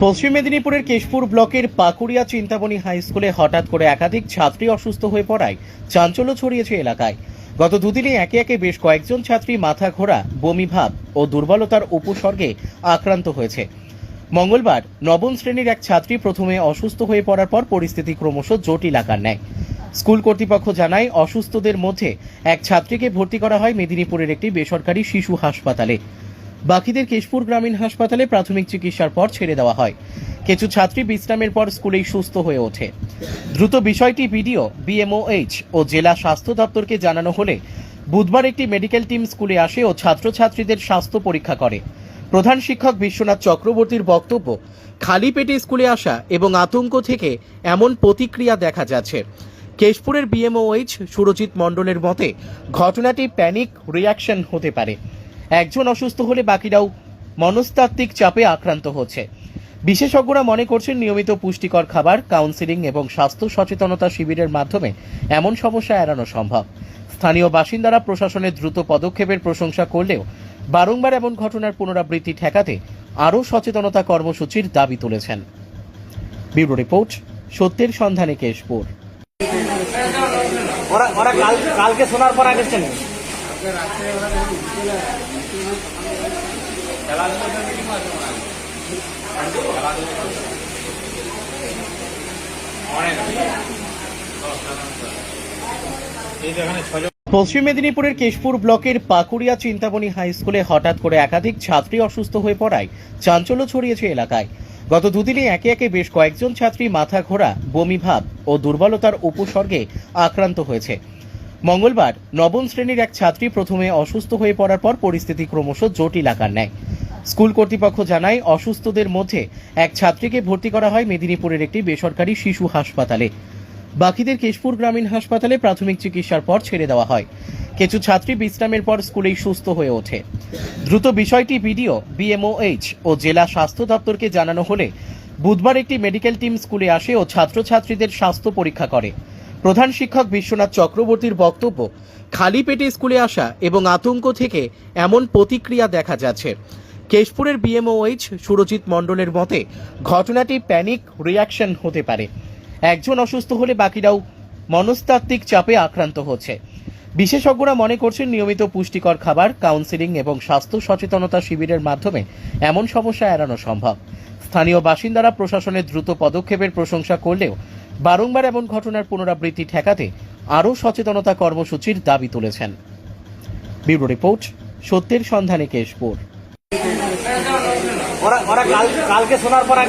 পশ্চিম মেদিনীপুরের কেশপুর ব্লকের পাকুড়িয়া চিন্তামণি হাই স্কুলে হঠাৎ করে একাধিক ছাত্রী অসুস্থ হয়ে পড়ায় চাঞ্চল্য ছড়িয়েছে এলাকায়। গত দুদিনে একে একে বেশ কয়েকজন ছাত্রী মাথা ঘোরা, বমি ভাব ও দুর্বলতার উপসর্গে আক্রান্ত হয়েছে। মঙ্গলবার নবম শ্রেণীর এক ছাত্রী প্রথমে অসুস্থ হয়ে পড়ার পর পরিস্থিতি ক্রমশ জটিল আকার নেয়। স্কুল কর্তৃপক্ষ জানায়, অসুস্থদের মধ্যে এক ছাত্রীকে ভর্তি করা হয় মেদিনীপুরের একটি বেসরকারি শিশু হাসপাতালে। বাকিদের কেশপুর গ্রামীণ হাসপাতালে প্রাথমিক চিকিৎসার পর ছেড়ে দেওয়া হয়। কিছু ছাত্রী বিশ্রামের পর স্কুলেই সুস্থ হয়ে ওঠে। দ্রুত বিষয়টি বিডিও, বিএমওএইচ ও জেলা স্বাস্থ্য দপ্তরকে জানানো হলে বুধবার একটি মেডিকেল টিম স্কুলে আসে ও ছাত্রছাত্রীদের স্বাস্থ্য পরীক্ষা করে। প্রধান শিক্ষক বিশ্বনাথ চক্রবর্তীর বক্তব্য, খালি পেটে স্কুলে আসা এবং আতঙ্ক থেকে এমন প্রতিক্রিয়া দেখা যাচ্ছে। কেশপুরের বিএমওএইচ সুরজিৎ মণ্ডলের মতে, ঘটনাটি প্যানিক রিয়াকশন হতে পারে। একজন অসুস্থ হলে বাকিরাও মনস্তাত্ত্বিক চাপে আক্রান্ত হচ্ছে। বিশেষজ্ঞরা মনে করছেন, নিয়মিত পুষ্টিকর খাবার, কাউন্সেলিং এবং স্বাস্থ্য সচেতনতা শিবিরের মাধ্যমে এমন সমস্যা এড়ানো সম্ভব। স্থানীয় বাসিন্দারা প্রশাসনের দ্রুত পদক্ষেপের প্রশংসা করলেও বারংবার এমন ঘটনার পুনরাবৃত্তি ঠেকাতে আরও সচেতনতা কর্মসূচির দাবি তুলেছেন। ব্যুরো রিপোর্ট, সত্যের সন্ধানে কেশপুর। কালকে শোনার পর আগে পশ্চিম মেদিনীপুরের কেশপুর ব্লকের পাকুড়িয়া চিন্তামণি হাই স্কুলে হঠাৎ করে একাধিক ছাত্রী অসুস্থ হয়ে পড়ায় চাঞ্চল্য ছড়িয়েছে এলাকায়। গত দুদিনে একে একে বেশ কয়েকজন ছাত্রী মাথা ঘোরা, বমি ভাব ও দুর্বলতার উপসর্গে আক্রান্ত হয়েছে। মঙ্গলবার নবম শ্রেণীর এক ছাত্রী প্রথমে অসুস্থ হয়ে পড়ার পর পরিস্থিতি ক্রমশ জটিল আকার নেয়। স্কুল কর্তৃপক্ষ জানায়, অসুস্থদের মধ্যে এক ছাত্রীকে ভর্তি করা হয় মেদিনীপুরের একটি বেসরকারি শিশু হাসপাতালে। বাকিদের কেশপুর গ্রামীণ হাসপাতালে প্রাথমিক চিকিৎসার পর ছেড়ে দেওয়া হয়। কিছু ছাত্রী বিশ্রামের পর স্কুলেই সুস্থ হয়ে ওঠে। দ্রুত বিষয়টি বিডিও, বিএমওএইচ ও জেলা স্বাস্থ্য দপ্তরকে জানানো হলে বুধবার একটি মেডিকেল টিম স্কুলে আসে ও ছাত্রছাত্রীদের স্বাস্থ্য পরীক্ষা করে। প্রধান শিক্ষক বিশ্বনাথ চক্রবর্তীর বক্তব্য, খালি পেটে স্কুলে আসা এবং আতঙ্ক থেকে এমন প্রতিক্রিয়া দেখা যাচ্ছে। কেশপুরের বিএমওএইচ সুরজিৎ মণ্ডলের মতে, ঘটনাটি প্যানিক রিয়াকশন হতে পারে। একজন অসুস্থ হলে বাকিরাও মনস্তাত্ত্বিক চাপে আক্রান্ত হচ্ছে। বিশেষজ্ঞরা মনে করছেন, নিয়মিত পুষ্টিকর খাবার, কাউন্সেলিং এবং স্বাস্থ্য সচেতনতা শিবিরের মাধ্যমে এমন সমস্যা এড়ানো সম্ভব। স্থানীয় বাসিন্দারা প্রশাসনের দ্রুত পদক্ষেপের প্রশংসা করলেও বারংবার এমন ঘটনার পুনরাবৃত্তি ঠেকাতে আরও সচেতনতা কর্মসূচির দাবি তুলেছেন। ব্যুরো রিপোর্ট, সত্যের সন্ধানে কেশপুর। কালকে শোনার পর আগে